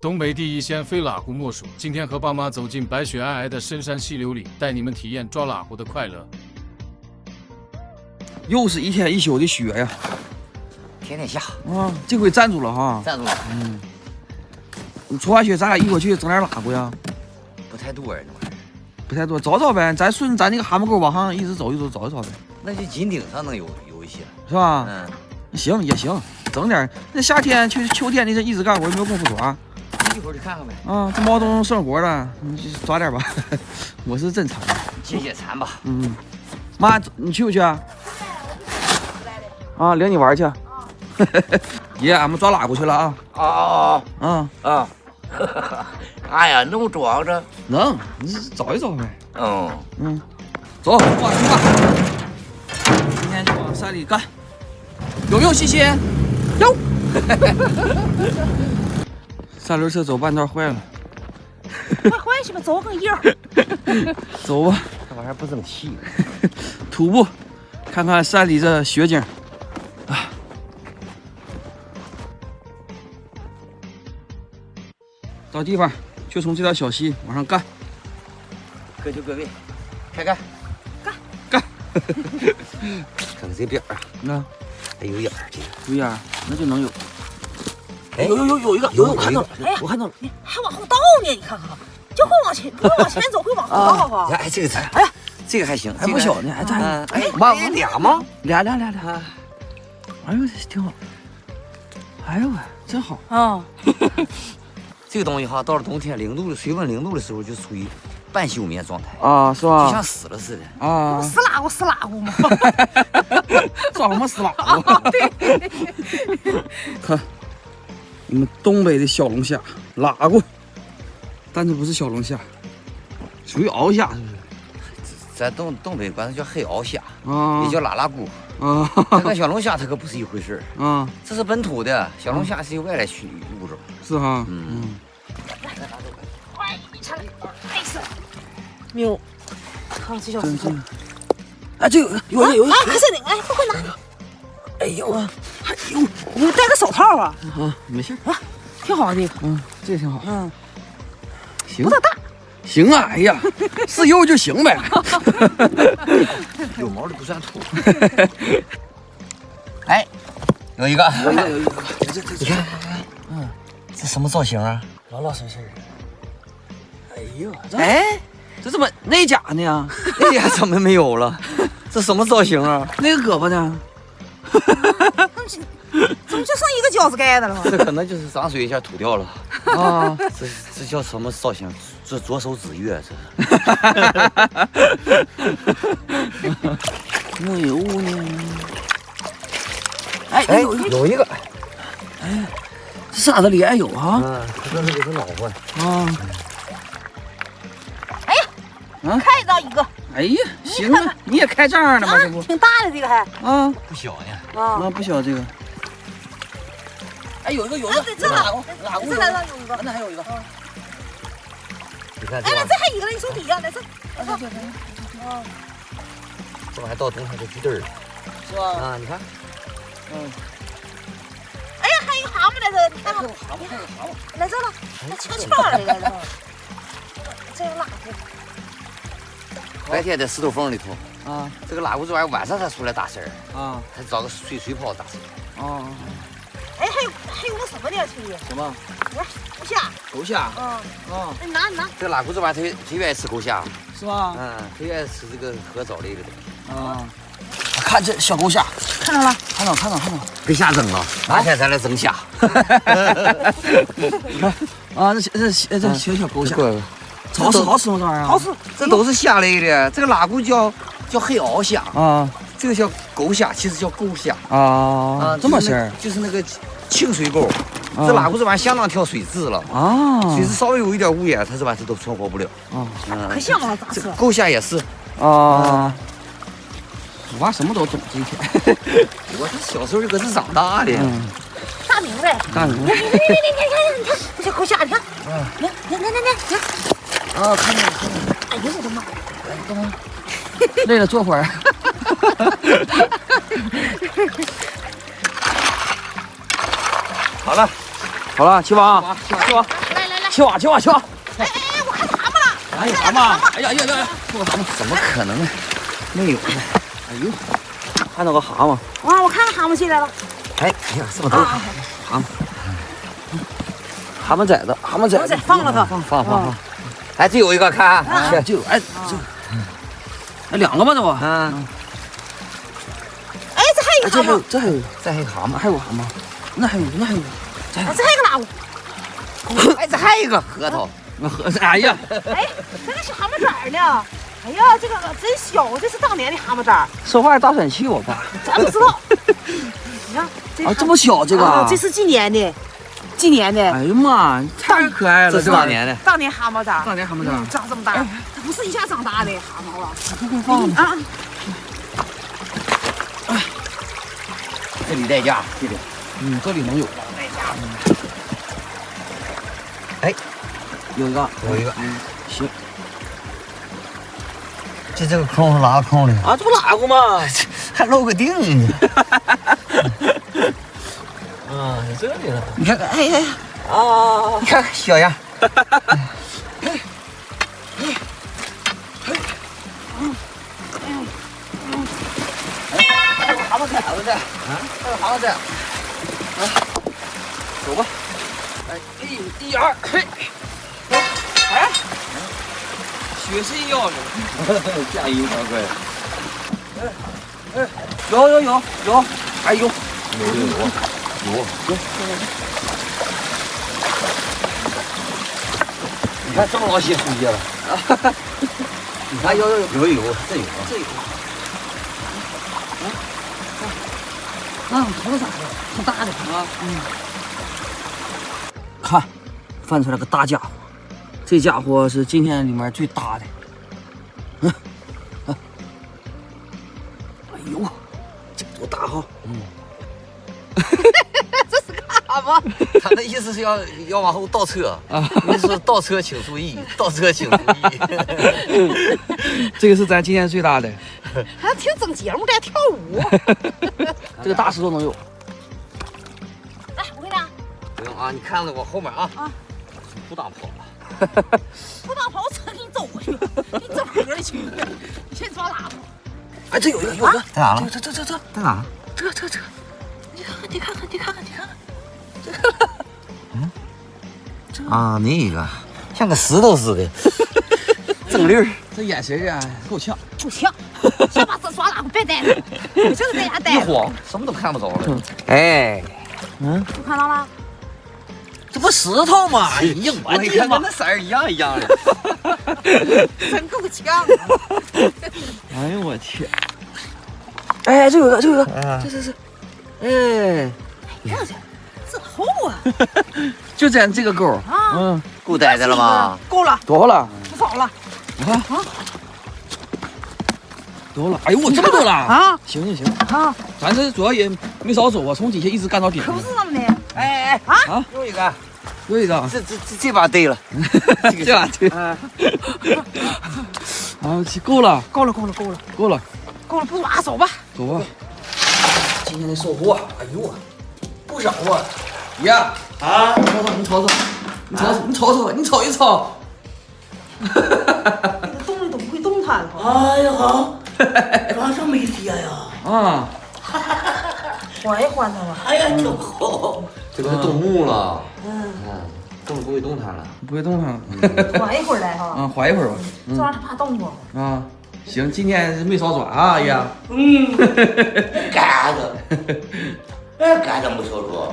东北第一鲜非喇蛄莫属。今天和爸妈走进白雪皑皑的深山溪流里，带你们体验抓喇蛄的快乐。又是一天一宿的雪呀，天天下啊，这回站住了哈，站住了。你除完雪，咱俩一块去整点喇蛄呀？不太多呀，这玩意儿。不太多，找找呗，咱顺咱那个蛤蟆沟往上一直走一走，找一找呗，那就金顶上能有一些，是吧？行也行，整点。那夏天去秋天那阵一直干活，没有功夫抓。一会儿去看看呗。啊，这毛东生活了，你就抓点吧。我是真馋，解馋吧。妈，你去不去啊？啊，领你玩去。爷，俺们抓喇蛄去了啊！哎呀，能装着？能，你找一找呗。走，往出吧。今天就往山里干。有没有信心？有。三轮车走半道坏了。坏去吧，走更硬。走吧。这玩意儿不争气。徒步，看看山里这雪景。找地方，就从这条小溪往上干。各就各位，开干。干。看看这边啊，那还有眼儿，这个有眼儿，那就能有。哎，有一个，我看到了，我看到了。你还往后倒呢，你看看，就会往前，不会往前走，会往后倒哈。哎，这个才，哎呀，这个还行，还不小呢，还咱俩吗？俩。哎呦，挺好。哎呦喂，真好啊！这个东西哈，到了冬天水温0度的时候，就属于半休眠状态啊，是吧？就像死了似的啊！死喇蛄吗？抓什么死喇蛄？对。看，我们东北的小龙虾，喇蛄，但这不是小龙虾，属于鳌虾，是不是？咱东北管它叫黑鳌虾啊，也叫喇喇蛄啊。它跟小龙虾它可不是一回事啊，这是本土的，小龙虾是一个外来物种。是哈，快，你上来，没事。喵，看这小石头。哎，这有一个。哎，可是你，哎，快拿。哎呦，你戴个手套啊？没事啊，挺好的。这个挺好。行。不大。行啊，哎呀，是有就行呗。有毛的不算土。哎，有一个，你看，这什么造型啊？老实实的。哎呦，这怎么那甲呢呀？那甲怎么没有了？这什么造型啊？那个胳膊呢？怎么就剩一个饺子盖的了？这可能就是涨水一下吐掉了啊！这叫什么造型？这左手指月，这没有呢。哎，有一个。哎，这沙子里还有啊？这是老婆啊。哎呀，开到一个。哎呀，行啊，你也开这样的吗？这不挺大的这个还啊，不小呢。啊，不小这个。哎，有一个，这喇蛄，这还上有一个，那还有一个。你看，哎，来这还一个，你手底下，来这，这不还到冬天就聚堆儿，是吧？啊，你看，哎呀，还有蛤蟆在这，你看看，来这了，来悄悄的来这，这有喇蛄。白天在石头缝里头啊，这个喇蛄这玩意儿晚上才出来打声啊，还找个水泡打声啊。哎，还有个什么呢，兄弟？什么？狗虾。狗虾。你拿。这个喇蛄这玩意儿它愿意吃狗虾，是吧？它愿意吃这个河藻类的东西。看这小狗虾，看到了，看到，别瞎整了，哪天咱来整虾。啊，这小狗虾，好吃吗？这玩意儿好吃，这都是虾类的。这个喇蛄叫黑鳌虾啊，这个叫狗虾，其实叫沟虾啊，这么些儿，就是那个清水沟。这喇蛄这玩意儿相当挑水质了啊，水质稍微有一点污染，它这玩意儿都存活不了啊。可香了，咋吃？沟虾也是啊。我娃什么都懂，这一天。我这小时候就搁这长大的。大明白。大明白。你看，这小狗虾，你看，你看。啊，看见了。哎呦我的妈！干嘛？累了坐会儿。好了，好了，起网，起网，来来来，起网，起网，起网。哎，我看蛤蟆了。哪有蛤蟆？哎呀呀呀！我蛤蟆怎么可能呢？没有呢。哎呦，看到个蛤蟆。哇，我看蛤蟆进来了。哎呀，这么多蛤蟆，蛤蟆崽子，蛤蟆崽子，放了它。放。哎，这有一个，看，就有哎两个吧，这不？嗯，哎，这还有一个蛤蟆。这还有这还有蛤蟆，还有蛤蟆，那还有，哎，这还有个哪个？哎，这还有一个核桃。哎呀，哎，这个是蛤蟆爪呢。哎呀，这个真小，这是当年的蛤蟆爪。说话大喘气，我爸。咱不知道。你看，啊，这么小这个？这是今年的，今年的。哎呀妈，太可爱了！这是当年的，当年蛤蟆爪。当年蛤蟆爪长这么大，它不是一下长大的蛤蟆了。不会放吗？啊，这里带架，这里。这里能有。哎，有一个，有一个。行。这个坑是拉坑的啊，这不拉过吗？还露个腚呢。啊，在这里了。你看看，哎呀呀，啊，你看看小样。还有蛤蟆崽子在，还有蛤蟆崽子。走吧。哎，一二，嘿，哎，血是要的，下一条龟。有，哎呦，有。你看这么老些出去了。你看有，这有。啊，头咋的？挺大的啊。看，翻出来个大家伙，这家伙是今天里面最大的。哎呦，这多大哈！这是个蛤蟆。他的意思是要往后倒车啊，你说倒车请注意，倒车请注意。这个是咱今天最大的，还挺整节目的，跳舞。这个大石头能有。来，我给你拿。不用啊，你看着我后面啊。不当跑了。不当跑，我扯给你走过去，给你整河里去。你先抓哪个？哎，这有一个，在哪了？这，在哪？这，你看看，啊，那个像个石头似的，正溜儿。这眼神啊，够呛。不像，先把这抓哪个别呆了，我就是在家呆一着。晃什么都看不着了。哎，你看到了？这不石头吗？哎呀，我一看跟那色儿一样的。真够呛。哎呦我天！哎，这有一个，这，哎，你看这厚啊！就咱这个钩啊，够呆的了吗？够了，多少了？不少了。你看多了。哎呦，我这么多了啊！行，啊，咱这主要也没少走啊，从底下一直干到顶。可不是那么的。哎，啊，又一个，有一个，这把对了，这把对。啊，够了，够了，不抓走吧。走吧。今天的收获，哎呦我，不少啊！呀啊，你瞅一瞅。这个动的都不会动弹了。哎呀好，抓这么一些呀！啊，缓一缓它吧。哎呀，挺好。这个是动木了，动不会动弹了。不会动弹。缓一会儿来哈。啊，缓一会儿吧。这玩意儿它怕动不？啊，行，今天是没少抓啊，哎呀。干的，干的没少抓。